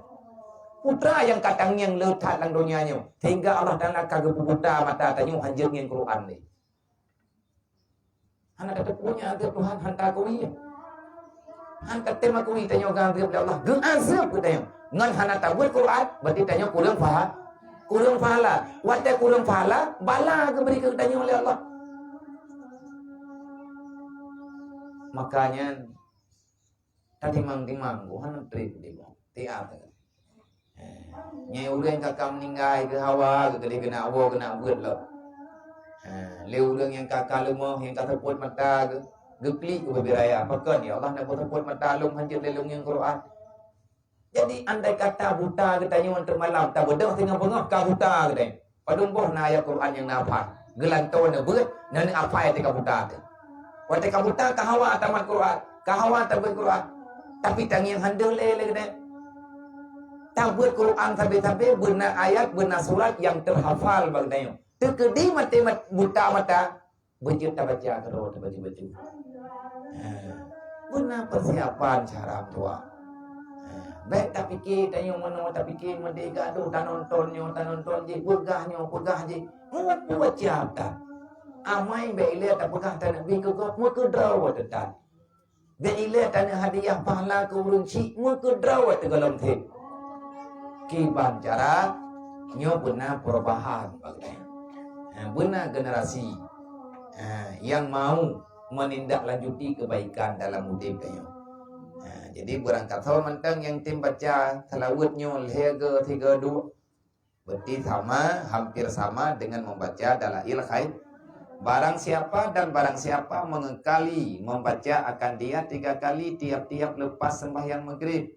Putra yang kadang yang letak dalam dunianya sehingga Allah Taala kagak buta mata tanya hanjir dengan Quran ni. Hana kata punya ada Tuhan hantar kuwi. Han kata mak kuwi tanya orang Allah. Geun azab tanya. Ngan hana tabut Quran berarti tanya kurang faham. Kurang pahala. Wadah kurang pahala, bala ke beri tanya oleh Allah. Makanya timang-timang bukan trip di bawah tiap. Nyai orang kakak meninggal ke hawa ke dia kena awak kena buat lah. Leu orang yang kakak lemah yang kata puat mata ke geklik ke beberaya. Apakah ya Allah nak puat mata lum hancur lelung yang Quran. Jadi andai kata buta kita tanya untuk malam tak bodoh tengah bengah kau buta kita. Padumboh na ayat Quran yang nafas. Gelanto na beut na ni apa ayat ka buta tu. Wate ka buta ka hawa tamat Quran, ka hawa tamat Quran. Tapi tang yang handel le kita. Tak buat Quran sampai-sampai benar ayat benar surat yang terhafal bagainya. Terkedi mati buta mata bejut tak baca terus baca. Benar persiapan cara tua. Baik tak fikir tanya mana tak fikir merdeka tu tak nonton je pegah je buat siap tak amai baik tak pegah tak nak bingkau kau mu ke draw tak baik tak nak hadiah pahala ke urung cik mu ke draw tak dalam thep kiban cara nyo benar perubahan bagainya benar generasi yang mau menindaklanjuti kebaikan dalam hidup kayo. Jadi berangkat sama mentang yang tim baca salawatnya lehega 32 berarti sama hampir sama dengan membaca dalail khair. Barang siapa mengekali membaca akan dia 3 kali tiap-tiap lepas sembahyang maghrib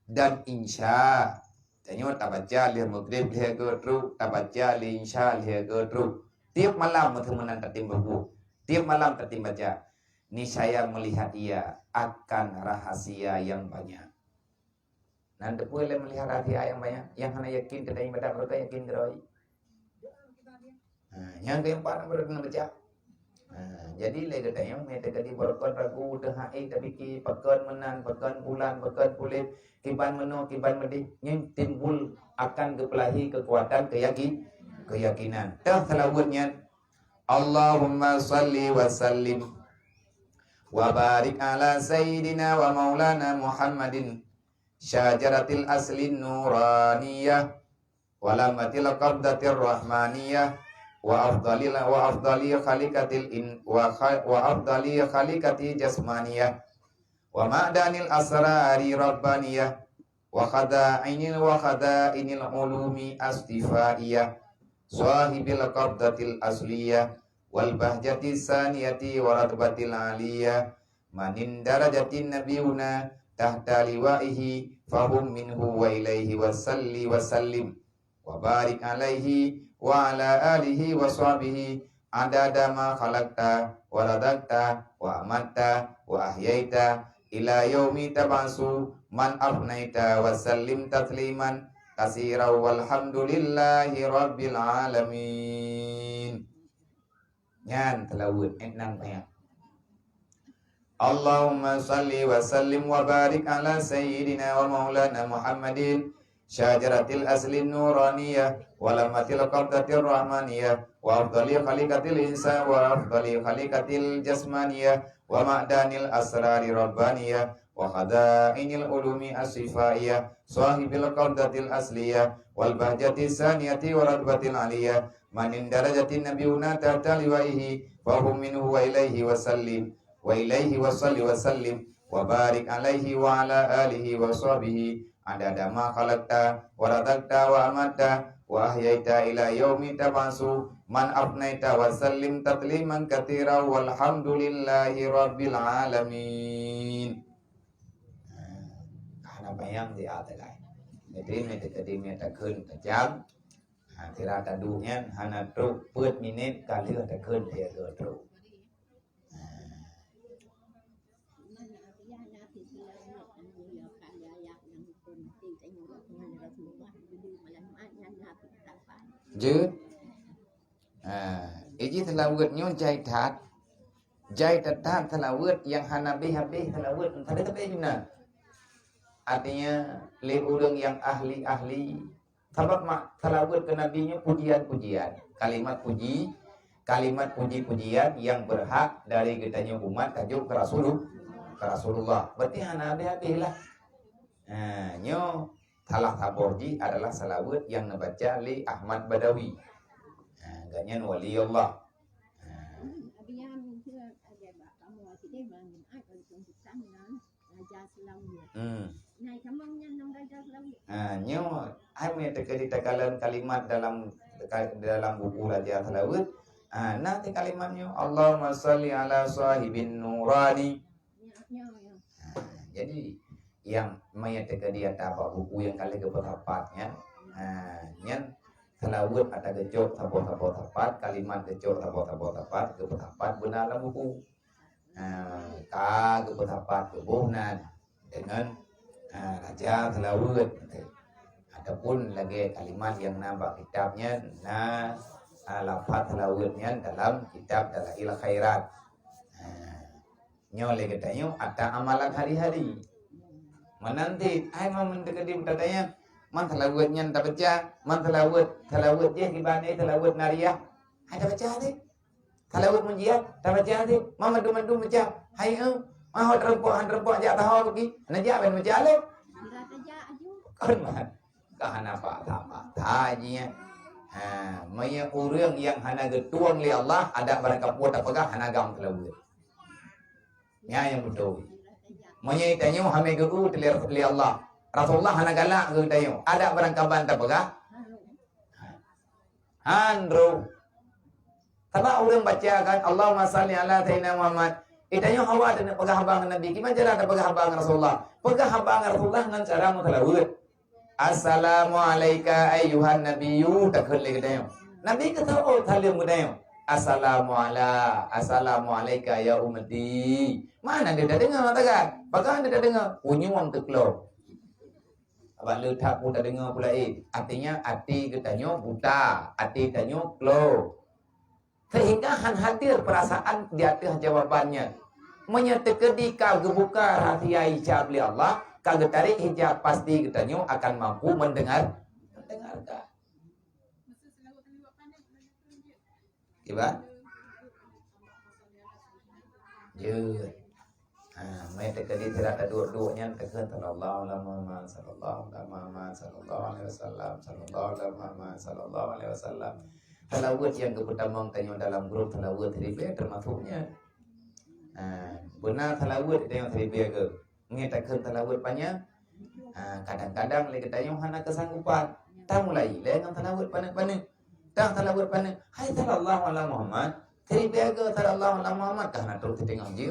dan insya tanya tak baca leh maghrib lehega terus tak baca leh insya lehega terus tiap malam temenan tertim babu tiap malam tertim baca. Ini saya melihat ia akan rahasia yang banyak. Nanti boleh melihat rahasia yang banyak. Yang hanya yakin kita ibadah mereka yakin geroi. Yang keempat berarti baca. Jadi le katanya mete kadi berkon ragu teh hai tapi ki pekan menan pekan bulan pekan kulit kiban meno kiban medih nyen timbul akan kepelahi kekuatan keyakinan teh selawatnya Allahumma salli wa sallim wa barik ala sayyidina wa maulana Muhammadin syajaratil aslin nuraniyah walamatil qabdatir rahmaniyah wa afdali khalikatil wa afdali khalikati jasmaniyah wa ma'danil asrari rabbaniyah wa khada'inil ulumi astifaiyah sahibil qabdatil asliyah wal bahjati saniyati wa ratbatil aliyah manin darajatin nabiyuna tahta liwaihi fahum minhu wa ilaihi wasalli wasallim wa barik alaihi wa ala alihi wa sahbihi adada ma khalaqta wa radakta wa amatta wa ahyaita ila yaumi tabasu man afnaita wa sallim tasliman kasira walhamdulillahi rabbil alamin. Nyan telawud enang banyak. Allahumma salli wa sallim wa barik ala sayyidina wa maulana Muhammadin syajaratil aslin nuraniyah walamatil qabdatir rahmaniyah wa afdali khalikatil insa wa afdali khalikatil jasmaniyah wa ma'danil asrari rabbaniyah wa khada'inil ulumi asifaiyah sahibil qabdatil asliyah wal bahjati saniyati wa radbatil aliyah manin darajatin nabiyuna tahta liwaihi wa hum minhu wa ilaihi wasallim wa ilaihi wasalli wasallim wa barik alaihi wa ala alihi wa sahbihi adada ma khalaqta wa radakta wa amatta wa ahyaita ila yaumi tabasu man afnaita wa sallim tasliman katsira walhamdulillahi rabbil alamin. Karena bayang di atas jadi mete kadi mete keun kejam tira tadunya hana truk peut minit kali ta keun dia truk. Jut iji telawut nyon jai tat telawut yang hanabi habis telawut tadi tapi gimana artinya le orang yang ahli sabab mak telawut ke nabinya pujian kalimat puji-pujian yang berhak dari kitanya umat tajuk ke Rasulullah berarti hanabi habis lah nyo Salah taborji adalah salawat yang membaca li Ahmad Badawi. Ganyan waliullah. Nyo ai me tekali kalimat dalam buku Raja Salawat. Nanti kalimatnya Allahumma sholli ala sahibin nurani. Jadi yang mayat dia tapak buku yang kali keberapatnya nyen selawut ada gejok tabot tepat kalimat gejok tabot tepat keberapa benar dalam buku keberapa kebunan dengan raja selawut adapun lagi kalimat yang nambah kitabnya lafaz selawutnya dalam kitab Dalail Khairat nyole katanya ada amalan hari-hari menanti ai mau mendekati tadanya man telawutnya tak baca man telawut je gibane telawut nariyah ada baca deh telawut menjiat tak baca deh madu baca hai mau rempok aja tahu lagi naja ben baca le kan mah kahana apa tajinya maya urang yang hana getuang li Allah ada barang kaput apakah hana gam telawut nya yang betul Monyet tanya hame guru li Allah. Rasulullah hana galak guru tanya. Ada barang kaban tak pegah? Andro. Taba orang baca kan Allahumma salli ala sayyidina Muhammad. Tanya hawa dan pegah habang Nabi. Gimana cara pegah habang Rasulullah? Pegah habang Rasulullah dengan cara mutalawud. Assalamu alayka ayyuhan nabiyyu takul li tanya. Nabi kata oh talim tanya. Assalamu alayka ya ummati. Mana dia dah dengar tak? Bagaimana dia dah dengar? Unyuang teklo. Abang lu tak pun dah dengar pula Artinya hati katanya buta, hati tanya klo. Sehingga han hadir perasaan di atas jawabannya. Menyatakan di kau gebuka rahasia hijab li Allah, kau tarik hijab pasti katanya akan mampu mendengarkan. Kiba? Jud. Mai tekadi tidak ada dua-duanya tekan sallallahu alaihi Muhammad sallallahu alaihi Muhammad sallallahu alaihi wasallam sallallahu alaihi Muhammad sallallahu alaihi wasallam. Talawut yang kepertama tanya dalam grup talawut ribe termasuknya. Benar talawut itu yang ribe ke. Mengatakan talawut banyak. Kadang-kadang lagi tanya hana kesanggupan. Tak mulai dengan talawut panik-panik. Tak talawut panik. Hai sallallahu alaihi Muhammad. Ribe ke sallallahu alaihi Muhammad karena terus tengok je.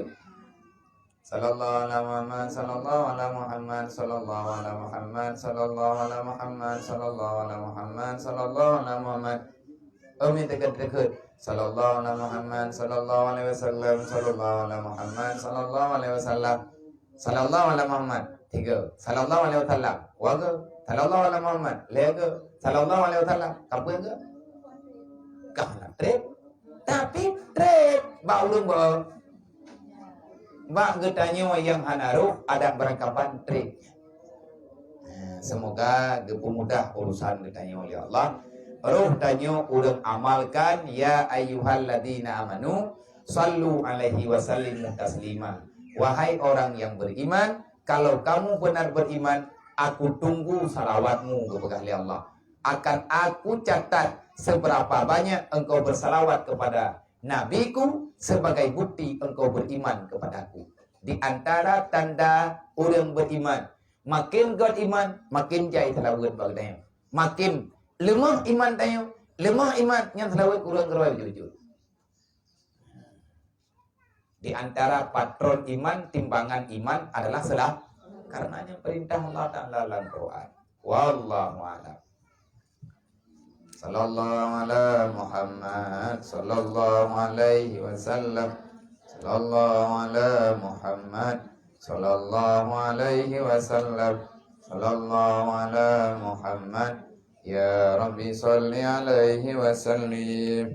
Sallallahu alaihi Muhammad sallallahu alaihi Muhammad sallallahu alaihi Muhammad sallallahu alaihi Muhammad sallallahu alaihi Muhammad sallallahu alaihi Muhammad. Umi dekat-dekat. Sallallahu alaihi Muhammad sallallahu alaihi wasallam sallallahu alaihi Muhammad sallallahu alaihi wasallam sallallahu alaihi Muhammad. Tiga. Sallallahu alaihi wasallam. Waga. Sallallahu alaihi Muhammad. Lega. Sallallahu alaihi wasallam. Apa yang ke? Kahlah trip. Tapi trip baulung baul. Bak getanya yang hanaruh ada berangkapan trik. Semoga dipermudah urusan ditanya oleh Allah. Roh tanya urang amalkan ya ayyuhalladzina amanu sallu alaihi wasallimu taslima. Wahai orang yang beriman, kalau kamu benar beriman, aku tunggu salawatmu kepada Allah. Akan aku catat seberapa banyak engkau bersalawat kepada nabiku sebagai bukti engkau beriman kepadaku. Di antara tanda orang beriman, makin god iman, makin jai salawat bagdanya. Makin lemah iman tanya, lemah iman yang salawat orang gerai jujur. Di antara patron iman, timbangan iman adalah salah. Karenanya perintah Allah Ta'ala dalam Quran. Wallahu a'lam. Sallallahu ala Muhammad sallallahu alaihi wasallam sallallahu ala Muhammad sallallahu alaihi wasallam sallallahu ala Muhammad ya Rabbi salli alaihi wasallim.